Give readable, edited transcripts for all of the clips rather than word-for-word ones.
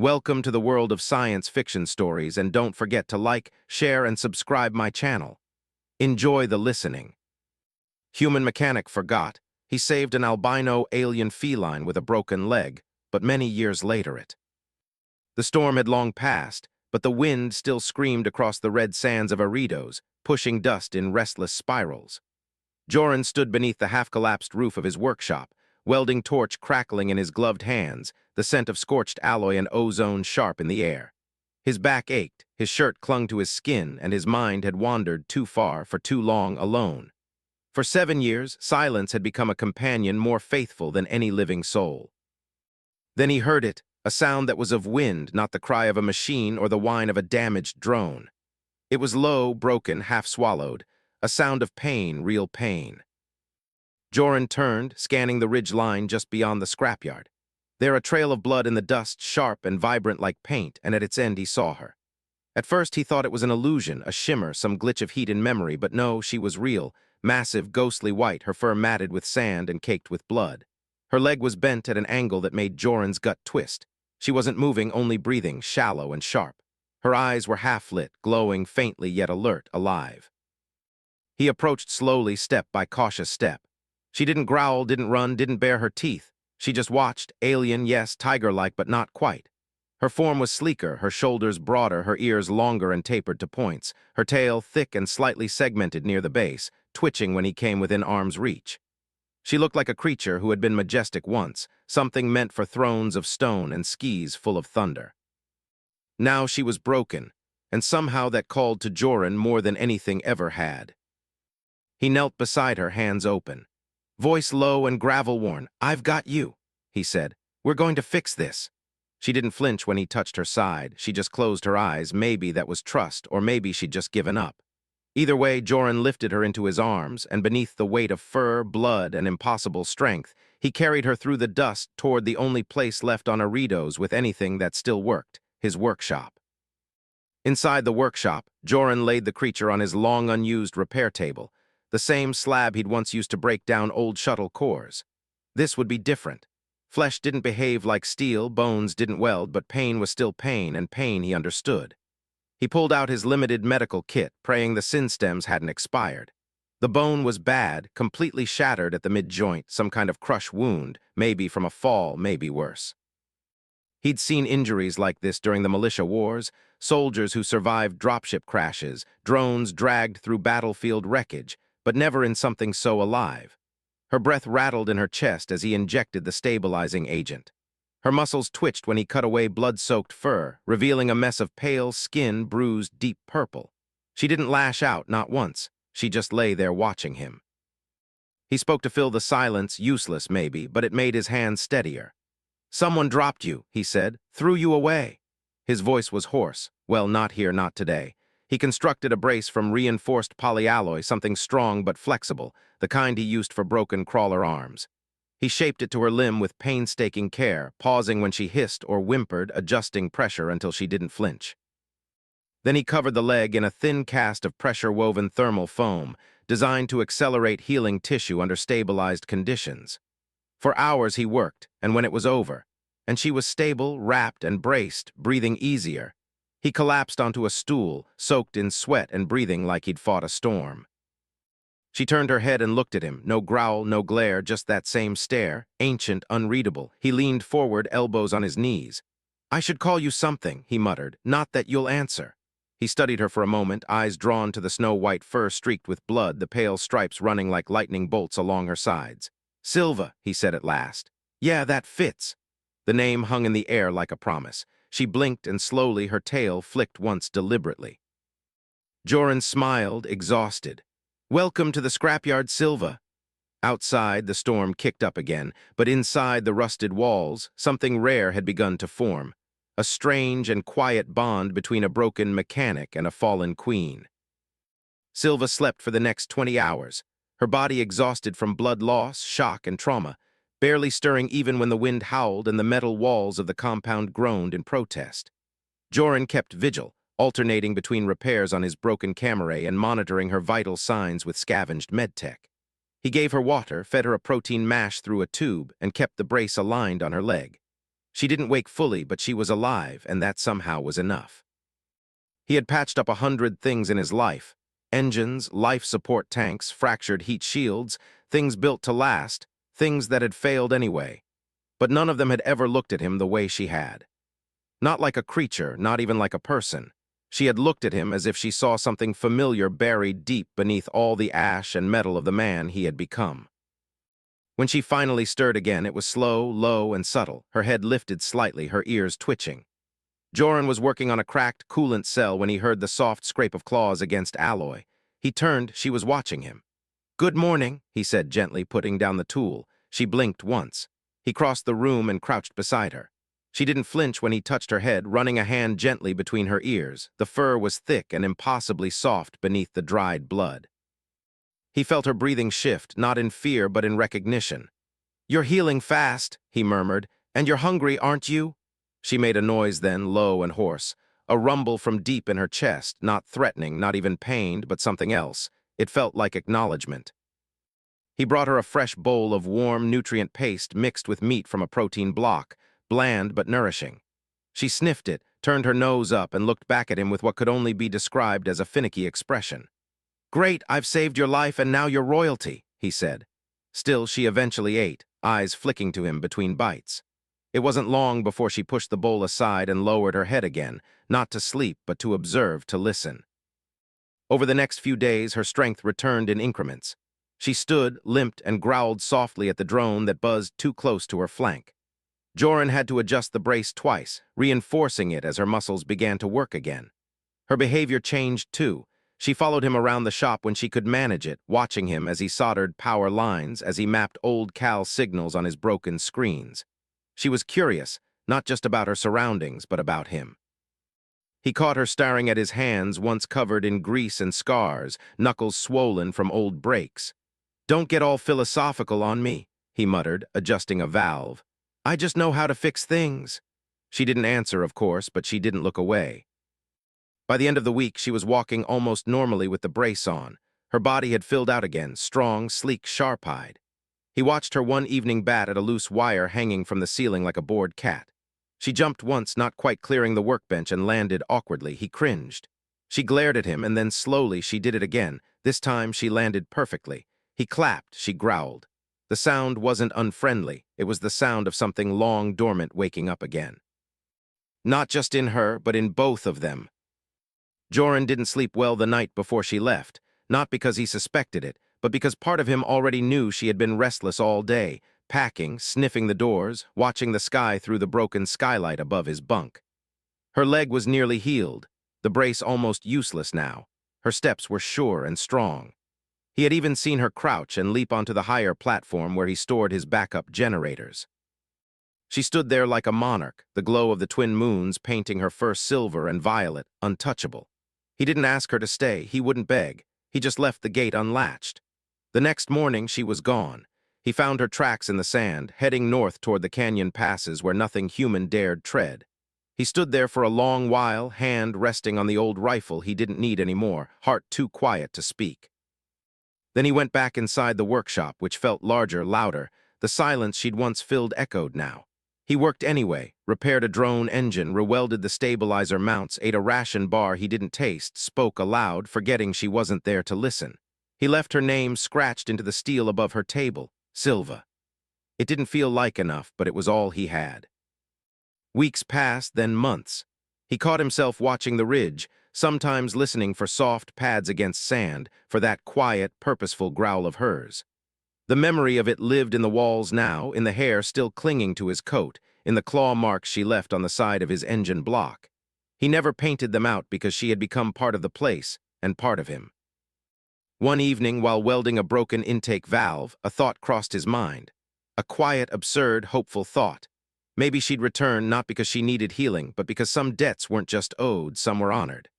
Welcome to the world of science fiction stories, and don't forget to like, share, and subscribe my channel. Enjoy the listening. Human mechanic forgot. He saved an albino alien feline with a broken leg, but many years later it. The storm had long passed, but the wind still screamed across the red sands of Aridos, pushing dust in restless spirals. Joran stood beneath the half-collapsed roof of his workshop, welding torch crackling in his gloved hands, the scent of scorched alloy and ozone sharp in the air. His back ached, his shirt clung to his skin, and his mind had wandered too far for too long alone. For 7 years, silence had become a companion more faithful than any living soul. Then he heard it, a sound that was of wind, not the cry of a machine or the whine of a damaged drone. It was low, broken, half-swallowed, a sound of pain, real pain. Joran turned, scanning the ridge line just beyond the scrapyard. There a trail of blood in the dust, sharp and vibrant like paint, and at its end he saw her. At first he thought it was an illusion, a shimmer, some glitch of heat in memory, but no, she was real, massive, ghostly white, her fur matted with sand and caked with blood. Her leg was bent at an angle that made Joran's gut twist. She wasn't moving, only breathing, shallow and sharp. Her eyes were half-lit, glowing faintly yet alert, alive. He approached slowly, step by cautious step. She didn't growl, didn't run, didn't bare her teeth. She just watched, alien, yes, tiger-like, but not quite. Her form was sleeker, her shoulders broader, her ears longer and tapered to points, her tail thick and slightly segmented near the base, twitching when he came within arm's reach. She looked like a creature who had been majestic once, something meant for thrones of stone and skis full of thunder. Now she was broken, and somehow that called to Joran more than anything ever had. He knelt beside her, hands open. Voice low and gravel-worn, "I've got you," he said. "We're going to fix this." She didn't flinch when he touched her side. She just closed her eyes. Maybe that was trust, or maybe she'd just given up. Either way, Joran lifted her into his arms, and beneath the weight of fur, blood, and impossible strength, he carried her through the dust toward the only place left on Aridos with anything that still worked, his workshop. Inside the workshop, Joran laid the creature on his long unused repair table, the same slab he'd once used to break down old shuttle cores. This would be different. Flesh didn't behave like steel, bones didn't weld, but pain was still pain, and pain he understood. He pulled out his limited medical kit, praying the sin stems hadn't expired. The bone was bad, completely shattered at the mid-joint, some kind of crush wound, maybe from a fall, maybe worse. He'd seen injuries like this during the militia wars, soldiers who survived dropship crashes, drones dragged through battlefield wreckage, but never in something so alive. Her breath rattled in her chest as he injected the stabilizing agent. Her muscles twitched when he cut away blood-soaked fur, revealing a mess of pale skin bruised deep purple. She didn't lash out, not once. She just lay there watching him. He spoke to fill the silence, useless maybe, but it made his hands steadier. "Someone dropped you," he said, "threw you away." His voice was hoarse. Well, not here, not today. He constructed a brace from reinforced polyalloy, something strong but flexible, the kind he used for broken crawler arms. He shaped it to her limb with painstaking care, pausing when she hissed or whimpered, adjusting pressure until she didn't flinch. Then he covered the leg in a thin cast of pressure-woven thermal foam, designed to accelerate healing tissue under stabilized conditions. For hours he worked, and when it was over, and she was stable, wrapped, and braced, breathing easier, he collapsed onto a stool, soaked in sweat and breathing like he'd fought a storm. She turned her head and looked at him, no growl, no glare, just that same stare, ancient, unreadable. He leaned forward, elbows on his knees. "I should call you something," he muttered, "not that you'll answer." He studied her for a moment, eyes drawn to the snow-white fur streaked with blood, the pale stripes running like lightning bolts along her sides. "Silva," he said at last. "Yeah, that fits." The name hung in the air like a promise. She blinked, and slowly her tail flicked once deliberately. Joran smiled, exhausted. "Welcome to the scrapyard, Silva." Outside, the storm kicked up again, but inside the rusted walls, something rare had begun to form. A strange and quiet bond between a broken mechanic and a fallen queen. Silva slept for the next 20 hours, her body exhausted from blood loss, shock, and trauma, barely stirring even when the wind howled and the metal walls of the compound groaned in protest. Joran kept vigil, alternating between repairs on his broken camera and monitoring her vital signs with scavenged medtech. He gave her water, fed her a protein mash through a tube, and kept the brace aligned on her leg. She didn't wake fully, but she was alive, and that somehow was enough. He had patched up 100 things in his life. Engines, life support tanks, fractured heat shields, things built to last, things that had failed anyway. But none of them had ever looked at him the way she had. Not like a creature, not even like a person. She had looked at him as if she saw something familiar buried deep beneath all the ash and metal of the man he had become. When she finally stirred again, it was slow, low, and subtle, her head lifted slightly, her ears twitching. Joran was working on a cracked coolant cell when he heard the soft scrape of claws against alloy. He turned, she was watching him. "Good morning," he said gently, putting down the tool. She blinked once. He crossed the room and crouched beside her. She didn't flinch when he touched her head, running a hand gently between her ears. The fur was thick and impossibly soft beneath the dried blood. He felt her breathing shift, not in fear but in recognition. "You're healing fast," he murmured, "and you're hungry, aren't you?" She made a noise then, low and hoarse, a rumble from deep in her chest, not threatening, not even pained, but something else. It felt like acknowledgement. He brought her a fresh bowl of warm, nutrient paste mixed with meat from a protein block, bland but nourishing. She sniffed it, turned her nose up, and looked back at him with what could only be described as a finicky expression. "Great, I've saved your life and now you're royalty," he said. Still, she eventually ate, eyes flicking to him between bites. It wasn't long before she pushed the bowl aside and lowered her head again, not to sleep but to observe, to listen. Over the next few days, her strength returned in increments. She stood, limped, and growled softly at the drone that buzzed too close to her flank. Joran had to adjust the brace twice, reinforcing it as her muscles began to work again. Her behavior changed too. She followed him around the shop when she could manage it, watching him as he soldered power lines, as he mapped old Cal signals on his broken screens. She was curious, not just about her surroundings, but about him. He caught her staring at his hands, once covered in grease and scars, knuckles swollen from old breaks. "Don't get all philosophical on me," he muttered, adjusting a valve. "I just know how to fix things." She didn't answer, of course, but she didn't look away. By the end of the week, she was walking almost normally with the brace on. Her body had filled out again, strong, sleek, sharp-eyed. He watched her one evening bat at a loose wire hanging from the ceiling like a bored cat. She jumped once, not quite clearing the workbench, and landed awkwardly. He cringed. She glared at him, and then slowly she did it again. This time she landed perfectly. He clapped, she growled. The sound wasn't unfriendly. It was the sound of something long dormant waking up again. Not just in her, but in both of them. Joran didn't sleep well the night before she left, not because he suspected it, but because part of him already knew she had been restless all day, packing, sniffing the doors, watching the sky through the broken skylight above his bunk. Her leg was nearly healed, the brace almost useless now. Her steps were sure and strong. He had even seen her crouch and leap onto the higher platform where he stored his backup generators. She stood there like a monarch, the glow of the twin moons painting her fur silver and violet, untouchable. He didn't ask her to stay, he wouldn't beg. He just left the gate unlatched. The next morning, she was gone. He found her tracks in the sand, heading north toward the canyon passes where nothing human dared tread. He stood there for a long while, hand resting on the old rifle he didn't need anymore, heart too quiet to speak. Then he went back inside the workshop, which felt larger, louder. The silence she'd once filled echoed now. He worked anyway, repaired a drone engine, rewelded the stabilizer mounts, ate a ration bar he didn't taste, spoke aloud, forgetting she wasn't there to listen. He left her name scratched into the steel above her table, Silva. It didn't feel like enough, but it was all he had. Weeks passed, then months. He caught himself watching the ridge, sometimes listening for soft pads against sand, for that quiet, purposeful growl of hers. The memory of it lived in the walls now, in the hair still clinging to his coat, in the claw marks she left on the side of his engine block. He never painted them out because she had become part of the place and part of him. One evening, while welding a broken intake valve, a thought crossed his mind. A quiet, absurd, hopeful thought. Maybe she'd return not because she needed healing, but because some debts weren't just owed, some were honored.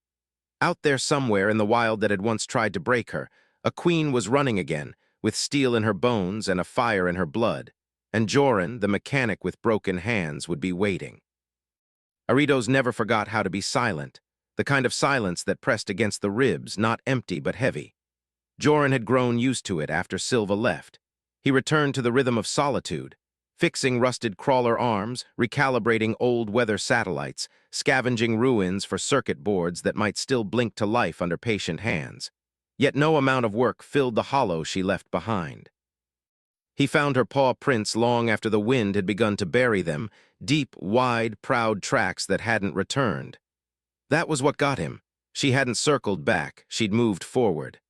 Out there somewhere in the wild that had once tried to break her, a queen was running again, with steel in her bones and a fire in her blood, and Joran, the mechanic with broken hands, would be waiting. Aritos never forgot how to be silent, the kind of silence that pressed against the ribs, not empty but heavy. Joran had grown used to it after Silva left. He returned to the rhythm of solitude, fixing rusted crawler arms, recalibrating old weather satellites, scavenging ruins for circuit boards that might still blink to life under patient hands. Yet no amount of work filled the hollow she left behind. He found her paw prints long after the wind had begun to bury them, deep, wide, proud tracks that hadn't returned. That was what got him. She hadn't circled back, she'd moved forward.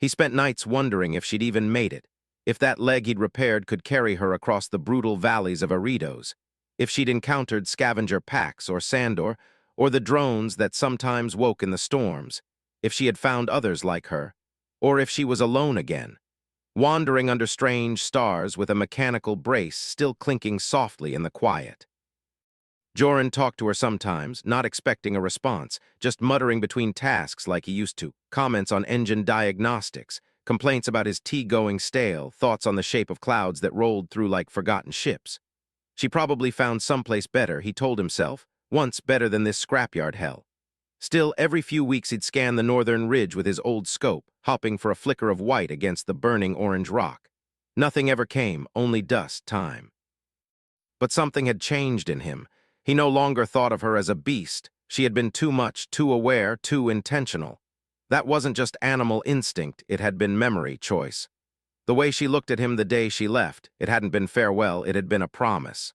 He spent nights wondering if she'd even made it, if that leg he'd repaired could carry her across the brutal valleys of Aridos, if she'd encountered scavenger packs or Sandor, or the drones that sometimes woke in the storms, if she had found others like her, or if she was alone again, wandering under strange stars with a mechanical brace still clinking softly in the quiet. Joran talked to her sometimes, not expecting a response, just muttering between tasks like he used to, comments on engine diagnostics, complaints about his tea going stale, thoughts on the shape of clouds that rolled through like forgotten ships. She probably found someplace better, he told himself, once better than this scrapyard hell. Still, every few weeks he'd scan the northern ridge with his old scope, hopping for a flicker of white against the burning orange rock. Nothing ever came, only dust, time. But something had changed in him. He no longer thought of her as a beast. She had been too much, too aware, too intentional. That wasn't just animal instinct, it had been memory choice. The way she looked at him the day she left, it hadn't been farewell, it had been a promise.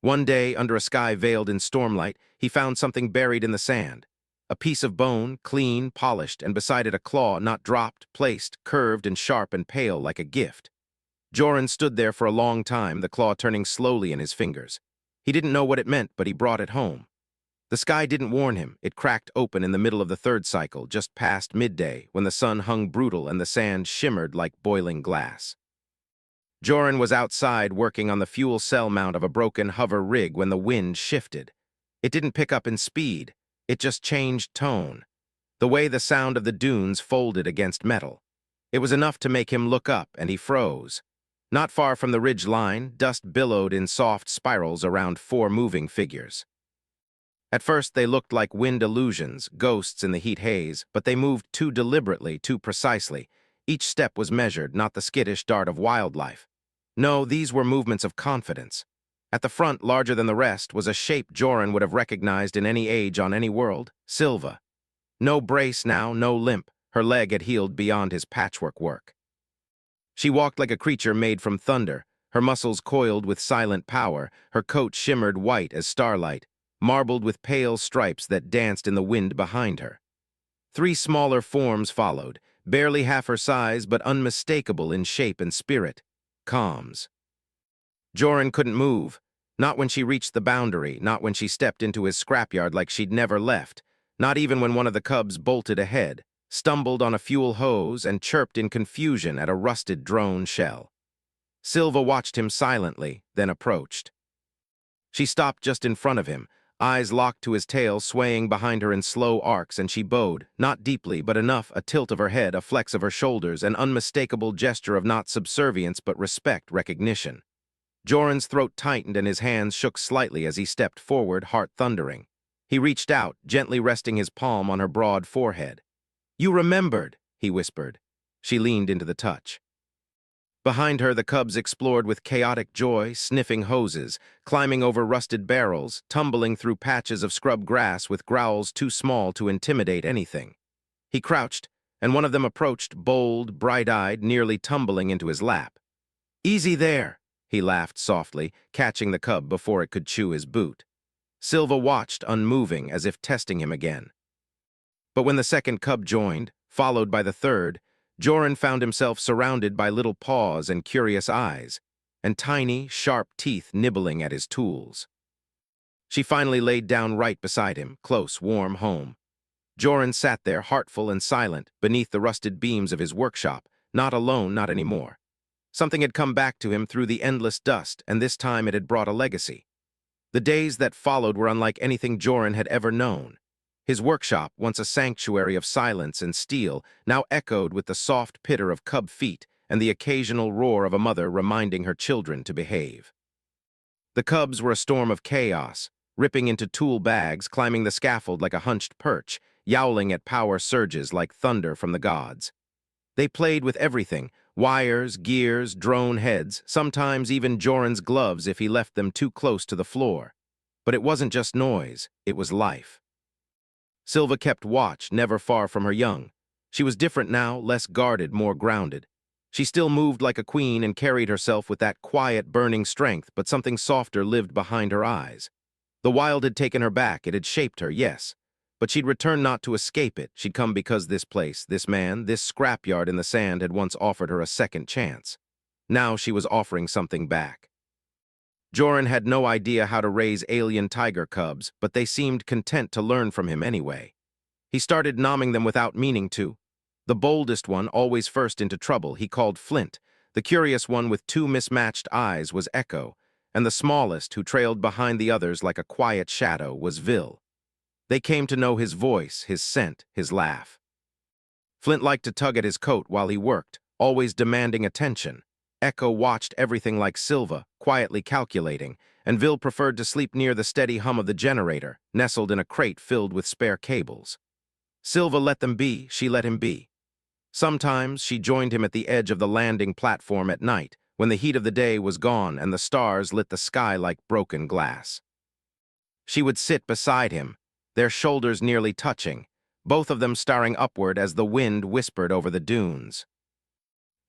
One day, under a sky veiled in stormlight, he found something buried in the sand. A piece of bone, clean, polished, and beside it a claw not dropped, placed, curved and sharp and pale like a gift. Joran stood there for a long time, the claw turning slowly in his fingers. He didn't know what it meant, but he brought it home. The sky didn't warn him. It cracked open in the middle of the third cycle, just past midday, when the sun hung brutal and the sand shimmered like boiling glass. Joran was outside working on the fuel cell mount of a broken hover rig when the wind shifted. It didn't pick up in speed. It just changed tone. The way the sound of the dunes folded against metal. It was enough to make him look up, and he froze. Not far from the ridge line, dust billowed in soft spirals around 4 moving figures. At first they looked like wind illusions, ghosts in the heat haze, but they moved too deliberately, too precisely. Each step was measured, not the skittish dart of wildlife. No, these were movements of confidence. At the front, larger than the rest, was a shape Joran would have recognized in any age on any world, Silva. No brace now, no limp. Her leg had healed beyond his patchwork work. She walked like a creature made from thunder, her muscles coiled with silent power, her coat shimmered white as starlight, marbled with pale stripes that danced in the wind behind her. 3 smaller forms followed, barely half her size but unmistakable in shape and spirit. Calms. Joran couldn't move, not when she reached the boundary, not when she stepped into his scrapyard like she'd never left, not even when one of the cubs bolted ahead, stumbled on a fuel hose, and chirped in confusion at a rusted drone shell. Silva watched him silently, then approached. She stopped just in front of him, eyes locked to his tail swaying behind her in slow arcs, and she bowed, not deeply but enough, a tilt of her head, a flex of her shoulders, an unmistakable gesture of not subservience but respect, recognition. Joran's throat tightened and his hands shook slightly as he stepped forward, heart thundering. He reached out, gently resting his palm on her broad forehead. "You remembered," he whispered. She leaned into the touch. Behind her, the cubs explored with chaotic joy, sniffing hoses, climbing over rusted barrels, tumbling through patches of scrub grass with growls too small to intimidate anything. He crouched, and one of them approached, bold, bright-eyed, nearly tumbling into his lap. "Easy there," he laughed softly, catching the cub before it could chew his boot. Silva watched, unmoving, as if testing him again. But when the second cub joined, followed by the third, Joran found himself surrounded by little paws and curious eyes, and tiny, sharp teeth nibbling at his tools. She finally laid down right beside him, close, warm home. Joran sat there, heartful and silent, beneath the rusted beams of his workshop, not alone, not anymore. Something had come back to him through the endless dust, and this time it had brought a legacy. The days that followed were unlike anything Joran had ever known. His workshop, once a sanctuary of silence and steel, now echoed with the soft pitter of cub feet and the occasional roar of a mother reminding her children to behave. The cubs were a storm of chaos, ripping into tool bags, climbing the scaffold like a hunched perch, yowling at power surges like thunder from the gods. They played with everything, Wires, gears, drone heads, sometimes even Joran's gloves if he left them too close to the floor. But it wasn't just noise, it was life. Silva kept watch, never far from her young. She was different now, less guarded, more grounded. She still moved like a queen and carried herself with that quiet, burning strength, but something softer lived behind her eyes. The wild had taken her back, it had shaped her, yes. But she'd returned not to escape it. She'd come because this place, this man, this scrapyard in the sand had once offered her a second chance. Now she was offering something back. Joran had no idea how to raise alien tiger cubs, but they seemed content to learn from him anyway. He started nomming them without meaning to. The boldest one, always first into trouble, he called Flint. The curious one with two mismatched eyes was Echo, and the smallest, who trailed behind the others like a quiet shadow, was Vil. They came to know his voice, his scent, his laugh. Flint liked to tug at his coat while he worked, always demanding attention. Echo watched everything like Silva, quietly calculating, and Vil preferred to sleep near the steady hum of the generator, nestled in a crate filled with spare cables. Silva let them be, she let him be. Sometimes she joined him at the edge of the landing platform at night, when the heat of the day was gone and the stars lit the sky like broken glass. She would sit beside him, their shoulders nearly touching, both of them staring upward as the wind whispered over the dunes.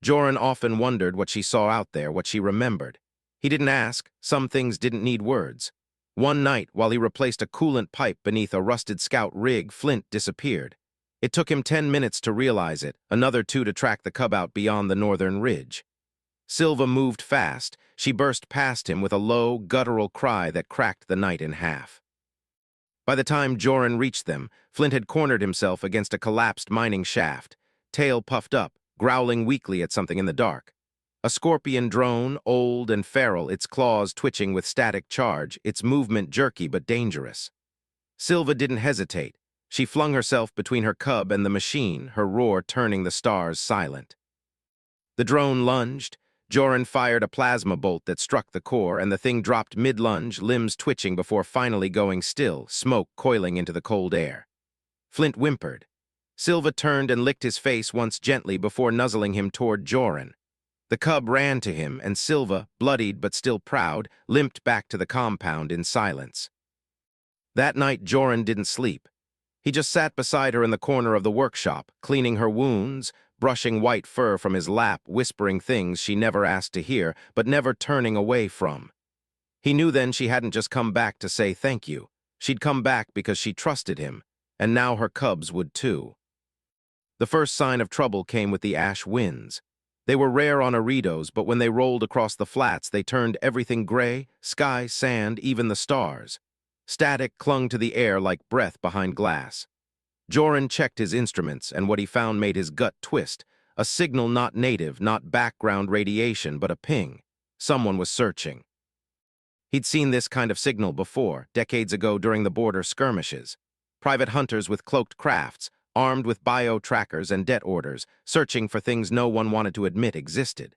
Joran often wondered what she saw out there, what she remembered. He didn't ask, some things didn't need words. One night, while he replaced a coolant pipe beneath a rusted scout rig, Flint disappeared. It took him 10 minutes to realize it, another 2 to track the cub out beyond the northern ridge. Silva moved fast. She burst past him with a low, guttural cry that cracked the night in half. By the time Joran reached them, Flint had cornered himself against a collapsed mining shaft, tail puffed up, growling weakly at something in the dark. A scorpion drone, old and feral, its claws twitching with static charge, its movement jerky but dangerous. Silva didn't hesitate. She flung herself between her cub and the machine, her roar turning the stars silent. The drone lunged. Joran fired a plasma bolt that struck the core, and the thing dropped mid-lunge, limbs twitching before finally going still, smoke coiling into the cold air. Flint whimpered. Silva turned and licked his face once gently before nuzzling him toward Joran. The cub ran to him, and Silva, bloodied but still proud, limped back to the compound in silence. That night Joran didn't sleep. He just sat beside her in the corner of the workshop, cleaning her wounds, brushing white fur from his lap, whispering things she never asked to hear, but never turning away from. He knew then she hadn't just come back to say thank you. She'd come back because she trusted him, and now her cubs would too. The first sign of trouble came with the ash winds. They were rare on Eridos, but when they rolled across the flats, they turned everything gray, sky, sand, even the stars. Static clung to the air like breath behind glass. Joran checked his instruments, and what he found made his gut twist. A signal not native, not background radiation, but a ping. Someone was searching. He'd seen this kind of signal before, decades ago during the border skirmishes. Private hunters with cloaked crafts, armed with bio-trackers and det orders, searching for things no one wanted to admit existed.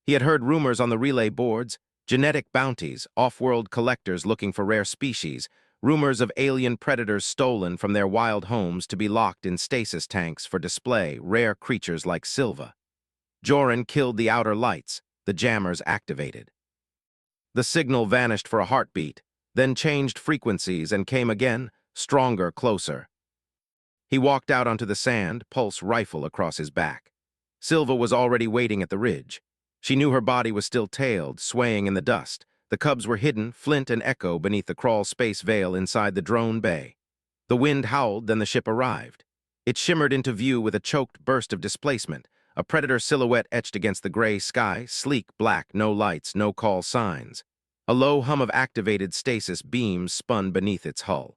He had heard rumors on the relay boards, genetic bounties, off-world collectors looking for rare species, rumors of alien predators stolen from their wild homes to be locked in stasis tanks for display, rare creatures like Silva. Joran killed the outer lights, the jammers activated. The signal vanished for a heartbeat, then changed frequencies and came again, stronger, closer. He walked out onto the sand, pulse rifle across his back. Silva was already waiting at the ridge. She knew her body was still tailed, swaying in the dust. The cubs were hidden, Flint and Echo, beneath the crawl space veil inside the drone bay. The wind howled, then the ship arrived. It shimmered into view with a choked burst of displacement, a predator silhouette etched against the gray sky, sleek black, no lights, no call signs. A low hum of activated stasis beams spun beneath its hull.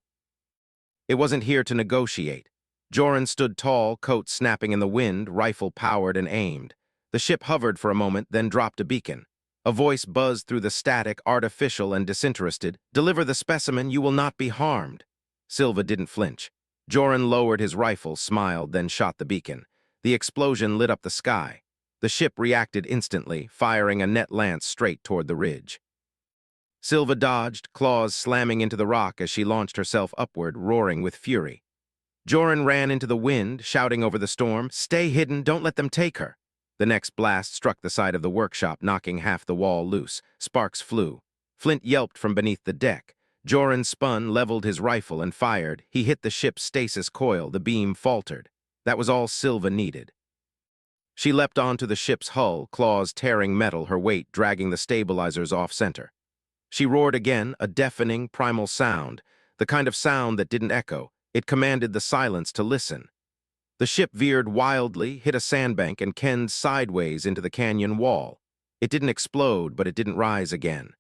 It wasn't here to negotiate. Joran stood tall, coat snapping in the wind, rifle powered and aimed. The ship hovered for a moment, then dropped a beacon. A voice buzzed through the static, artificial and disinterested. "Deliver the specimen, you will not be harmed." Silva didn't flinch. Joran lowered his rifle, smiled, then shot the beacon. The explosion lit up the sky. The ship reacted instantly, firing a net lance straight toward the ridge. Silva dodged, claws slamming into the rock as she launched herself upward, roaring with fury. Joran ran into the wind, shouting over the storm, "Stay hidden, don't let them take her." The next blast struck the side of the workshop, knocking half the wall loose. Sparks flew. Flint yelped from beneath the deck. Joran spun, leveled his rifle, and fired. He hit the ship's stasis coil. The beam faltered. That was all Silva needed. She leapt onto the ship's hull, claws tearing metal, her weight dragging the stabilizers off-center. She roared again, a deafening, primal sound, the kind of sound that didn't echo. It commanded the silence to listen. The ship veered wildly, hit a sandbank, and kenned sideways into the canyon wall. It didn't explode, but it didn't rise again.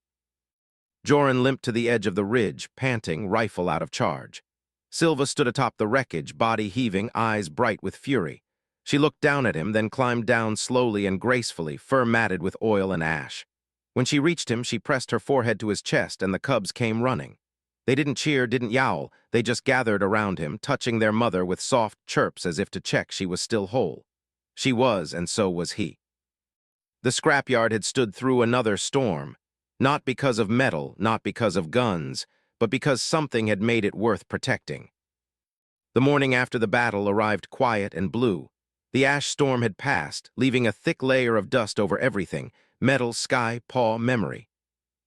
Joran limped to the edge of the ridge, panting, rifle out of charge. Silva stood atop the wreckage, body heaving, eyes bright with fury. She looked down at him, then climbed down slowly and gracefully, fur matted with oil and ash. When she reached him, she pressed her forehead to his chest, and the cubs came running. They didn't cheer, didn't yowl. They just gathered around him, touching their mother with soft chirps as if to check she was still whole. She was, and so was he. The scrapyard had stood through another storm, not because of metal, not because of guns, but because something had made it worth protecting. The morning after the battle arrived quiet and blue. The ash storm had passed, leaving a thick layer of dust over everything: metal, sky, paw, memory.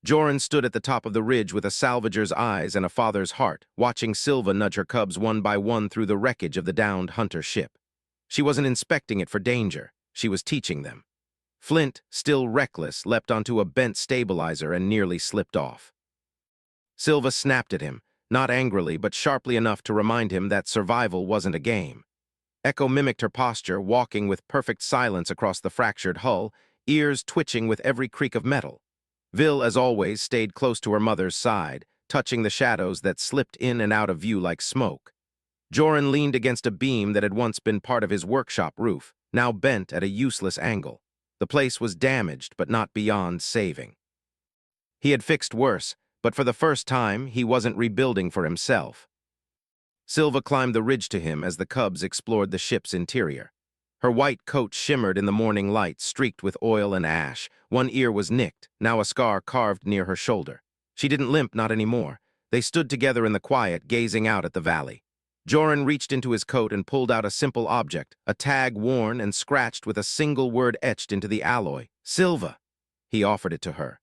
Joran stood at the top of the ridge with a salvager's eyes and a father's heart, watching Silva nudge her cubs one by one through the wreckage of the downed hunter ship. She wasn't inspecting it for danger. She was teaching them. Flint, still reckless, leapt onto a bent stabilizer and nearly slipped off. Silva snapped at him, not angrily but sharply enough to remind him that survival wasn't a game. Echo mimicked her posture, walking with perfect silence across the fractured hull, ears twitching with every creak of metal. Vil, as always, stayed close to her mother's side, touching the shadows that slipped in and out of view like smoke. Joran leaned against a beam that had once been part of his workshop roof, now bent at a useless angle. The place was damaged, but not beyond saving. He had fixed worse, but for the first time, he wasn't rebuilding for himself. Silva climbed the ridge to him as the cubs explored the ship's interior. Her white coat shimmered in the morning light, streaked with oil and ash. One ear was nicked, now a scar carved near her shoulder. She didn't limp, not anymore. They stood together in the quiet, gazing out at the valley. Joran reached into his coat and pulled out a simple object, a tag worn and scratched with a single word etched into the alloy. Silva. He offered it to her.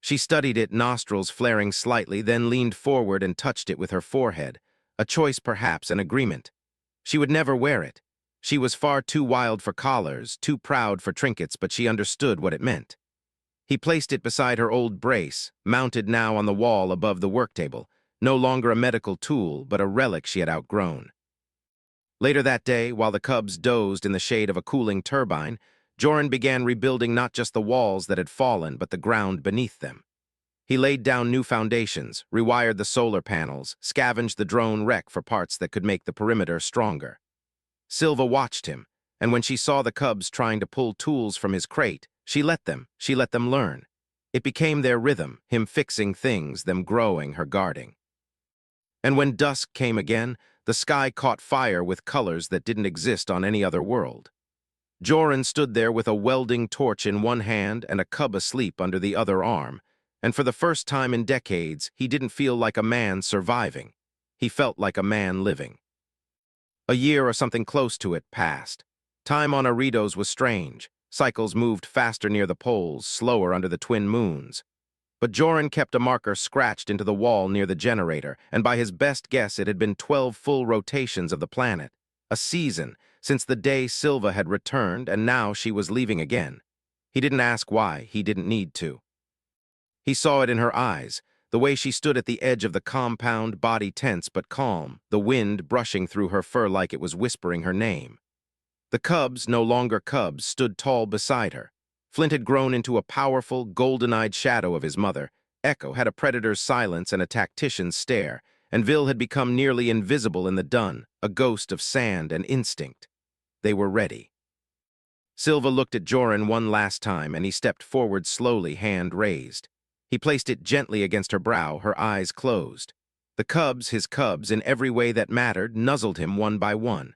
She studied it, nostrils flaring slightly, then leaned forward and touched it with her forehead. A choice, perhaps, an agreement. She would never wear it. She was far too wild for collars, too proud for trinkets, but she understood what it meant. He placed it beside her old brace, mounted now on the wall above the work table, no longer a medical tool, but a relic she had outgrown. Later that day, while the cubs dozed in the shade of a cooling turbine, Joran began rebuilding not just the walls that had fallen, but the ground beneath them. He laid down new foundations, rewired the solar panels, scavenged the drone wreck for parts that could make the perimeter stronger. Silva watched him, and when she saw the cubs trying to pull tools from his crate, she let them learn. It became their rhythm, him fixing things, them growing, her guarding. And when dusk came again, the sky caught fire with colors that didn't exist on any other world. Joran stood there with a welding torch in one hand and a cub asleep under the other arm, and for the first time in decades, he didn't feel like a man surviving. He felt like a man living. A year or something close to it passed. Time on Aridos was strange. Cycles moved faster near the poles, slower under the twin moons. But Joran kept a marker scratched into the wall near the generator, and by his best guess it had been 12 full rotations of the planet. A season, since the day Silva had returned, and now she was leaving again. He didn't ask why, he didn't need to. He saw it in her eyes, the way she stood at the edge of the compound, body tense but calm, the wind brushing through her fur like it was whispering her name. The cubs, no longer cubs, stood tall beside her. Flint had grown into a powerful, golden-eyed shadow of his mother. Echo had a predator's silence and a tactician's stare, and Vil had become nearly invisible in the dun, a ghost of sand and instinct. They were ready. Silva looked at Joran one last time, and he stepped forward slowly, hand raised. He placed it gently against her brow, her eyes closed. The cubs, his cubs, in every way that mattered, nuzzled him one by one.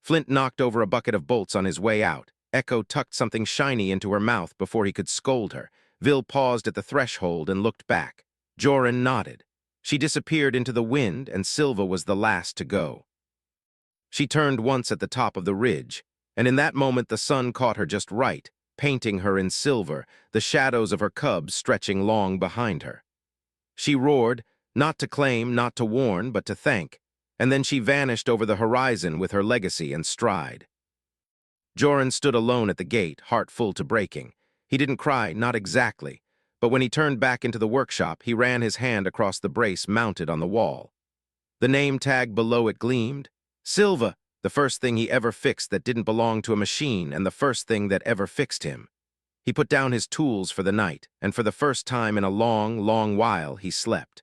Flint knocked over a bucket of bolts on his way out. Echo tucked something shiny into her mouth before he could scold her. Vil paused at the threshold and looked back. Joran nodded. She disappeared into the wind, and Silva was the last to go. She turned once at the top of the ridge. And in that moment the sun caught her just right, painting her in silver, the shadows of her cubs stretching long behind her. She roared, not to claim, not to warn, but to thank, and then she vanished over the horizon with her legacy and stride. Joran stood alone at the gate, heart full to breaking. He didn't cry, not exactly, but when he turned back into the workshop, he ran his hand across the brace mounted on the wall. The name tag below it gleamed. Silva, the first thing he ever fixed that didn't belong to a machine and the first thing that ever fixed him. He put down his tools for the night, and for the first time in a long, long while, he slept.